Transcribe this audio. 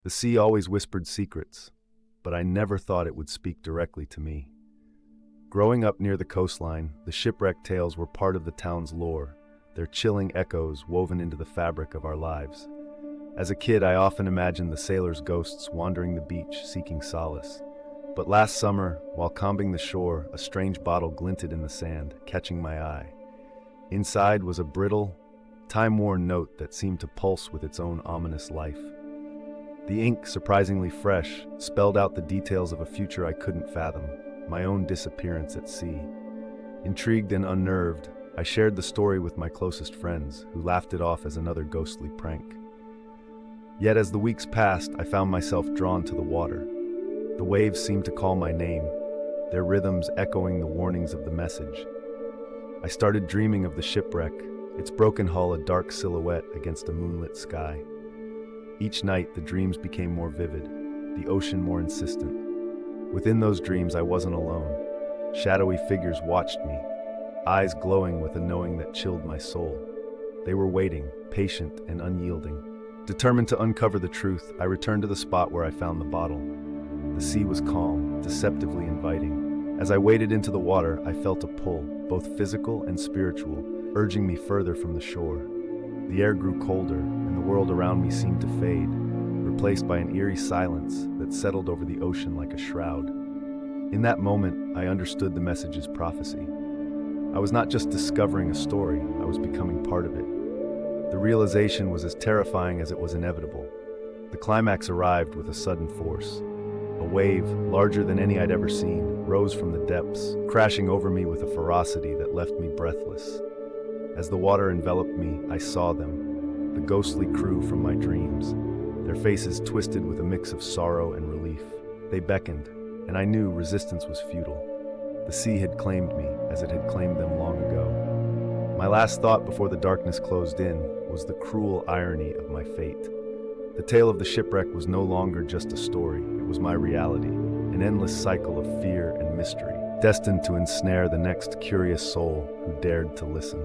The sea always whispered secrets, but I never thought it would speak directly to me. Growing up near the coastline, the shipwreck tales were part of the town's lore, their chilling echoes woven into the fabric of our lives. As a kid, I often imagined the sailors' ghosts wandering the beach seeking solace. But last summer, while combing the shore, a strange bottle glinted in the sand, catching my eye. Inside was a brittle, time-worn note that seemed to pulse with its own ominous life. The ink, surprisingly fresh, spelled out the details of a future I couldn't fathom, my own disappearance at sea. Intrigued and unnerved, I shared the story with my closest friends, who laughed it off as another ghostly prank. Yet as the weeks passed, I found myself drawn to the water. The waves seemed to call my name, their rhythms echoing the warnings of the message. I started dreaming of the shipwreck, its broken hull a dark silhouette against a moonlit sky. Each night, the dreams became more vivid, the ocean more insistent. Within those dreams, I wasn't alone. Shadowy figures watched me, eyes glowing with a knowing that chilled my soul. They were waiting, patient and unyielding. Determined to uncover the truth, I returned to the spot where I found the bottle. The sea was calm, deceptively inviting. As I waded into the water, I felt a pull, both physical and spiritual, urging me further from the shore. The air grew colder, and the world around me seemed to fade, replaced by an eerie silence that settled over the ocean like a shroud. In that moment, I understood the message's prophecy. I was not just discovering a story, I was becoming part of it. The realization was as terrifying as it was inevitable. The climax arrived with a sudden force. A wave, larger than any I'd ever seen, rose from the depths, crashing over me with a ferocity that left me breathless. As the water enveloped me, I saw them, the ghostly crew from my dreams, their faces twisted with a mix of sorrow and relief. They beckoned, and I knew resistance was futile. The sea had claimed me, as it had claimed them long ago. My last thought before the darkness closed in was the cruel irony of my fate. The tale of the shipwreck was no longer just a story, it was my reality, an endless cycle of fear and mystery, destined to ensnare the next curious soul who dared to listen.